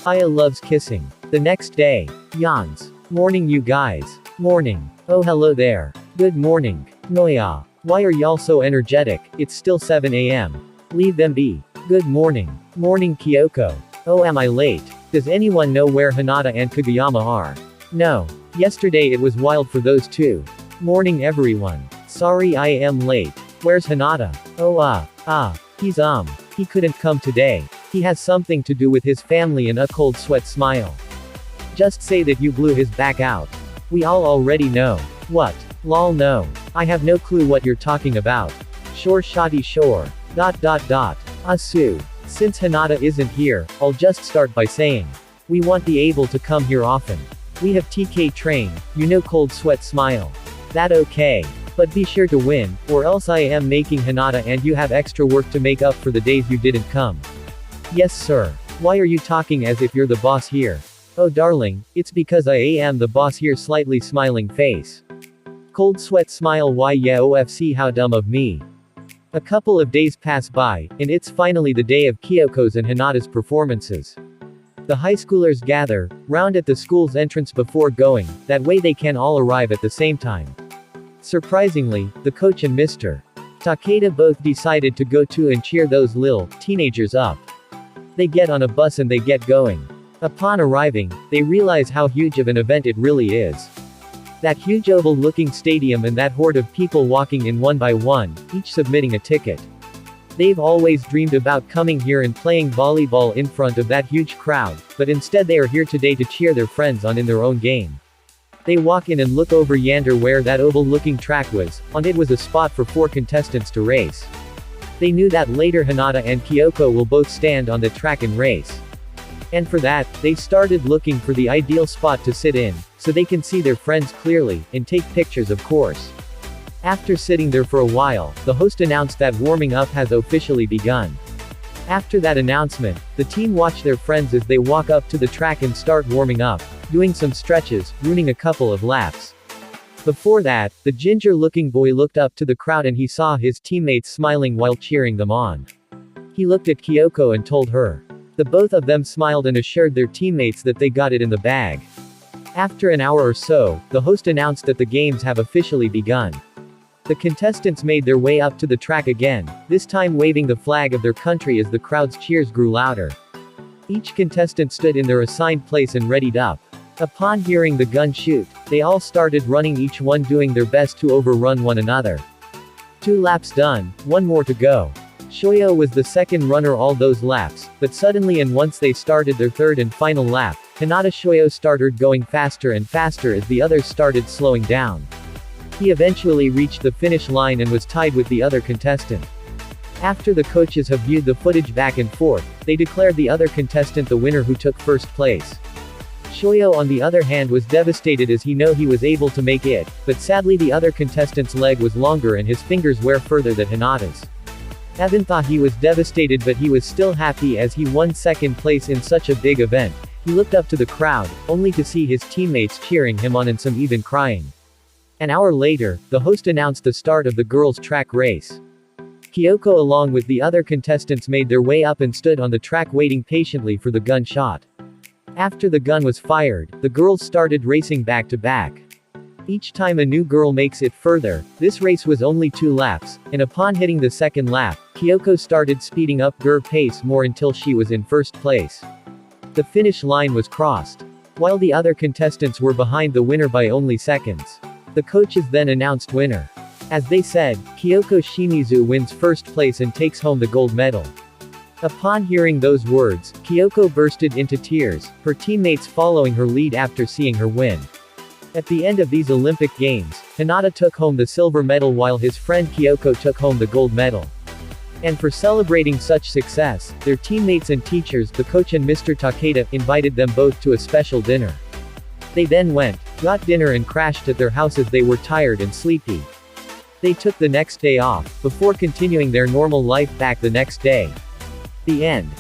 Aya loves kissing. The next day. Yawns. Morning you guys. Morning. Oh hello there. Good morning. Noya. Why are y'all so energetic? It's still 7 a.m. Leave them be. Good morning. Morning Kyoko. Oh am I late? Does anyone know where Hinata and Kageyama are? No. Yesterday it was wild for those two. Morning everyone. Sorry I am late. Where's Hinata? Oh he couldn't come today. He has something to do with his family and a cold sweat smile. Just say that you blew his back out. We all already know. What? Lol no. I have no clue what you're talking about. Sure shoddy sure. Asu. Since Hinata isn't here, I'll just start by saying. We want be able to come here often. We have TK train, you know cold sweat smile. That okay. But be sure to win, or else I am making Hinata and you have extra work to make up for the days you didn't come. Yes sir. Why are you talking as if you're the boss here? Oh darling, it's because I am the boss here slightly smiling face. Cold sweat smile why yeah OFC how dumb of me. A couple of days pass by, and it's finally the day of Kyoko's and Hinata's performances. The high schoolers gather, round at the school's entrance before going, that way they can all arrive at the same time. Surprisingly, the coach and Mr. Takeda both decided to go too and cheer those lil teenagers up. They get on a bus and they get going. Upon arriving, they realize how huge of an event it really is. That huge oval-looking stadium and that horde of people walking in one by one, each submitting a ticket. They've always dreamed about coming here and playing volleyball in front of that huge crowd, but instead they are here today to cheer their friends on in their own game. They walk in and look over yonder where that oval-looking track was. On it was a spot for 4 contestants to race. They knew that later Hinata and Kyoko will both stand on the track and race. And for that, they started looking for the ideal spot to sit in, so they can see their friends clearly, and take pictures of course. After sitting there for a while, the host announced that warming up has officially begun. After that announcement, the team watch their friends as they walk up to the track and start warming up, doing some stretches, running a couple of laps. Before that, the ginger-looking boy looked up to the crowd and he saw his teammates smiling while cheering them on. He looked at Kyoko and told her. The both of them smiled and assured their teammates that they got it in the bag. After an hour or so, the host announced that the games have officially begun. The contestants made their way up to the track again, this time waving the flag of their country as the crowd's cheers grew louder. Each contestant stood in their assigned place and readied up. Upon hearing the gun shoot, they all started running, each one doing their best to overrun one another. 2 laps done, 1 more to go. Shoyo was the second runner all those laps, but suddenly and once they started their third and final lap, Hinata Shoyo started going faster and faster as the others started slowing down. He eventually reached the finish line and was tied with the other contestant. After the coaches have viewed the footage back and forth, they declared the other contestant the winner who took first place. Shoyo on the other hand was devastated as he knew he was able to make it, but sadly the other contestant's leg was longer and his fingers were further than Hinata's. Evan thought he was devastated, but he was still happy as he won second place in such a big event. He looked up to the crowd, only to see his teammates cheering him on and some even crying. An hour later, the host announced the start of the girls' track race. Kyoko along with the other contestants made their way up and stood on the track waiting patiently for the gun shot. After the gun was fired, the girls started racing back to back. Each time a new girl makes it further, this race was only 2 laps, and upon hitting the second lap, Kyoko started speeding up her pace more until she was in first place. The finish line was crossed. While the other contestants were behind the winner by only seconds. The coaches then announced winner. As they said, Kyoko Shimizu wins first place and takes home the gold medal. Upon hearing those words, Kyoko bursted into tears, her teammates following her lead after seeing her win. At the end of these Olympic Games, Hinata took home the silver medal while his friend Kyoko took home the gold medal. And for celebrating such success, their teammates and teachers, the coach and Mr. Takeda, invited them both to a special dinner. They then went, got dinner and crashed at their house as they were tired and sleepy. They took the next day off, before continuing their normal life back the next day. The end.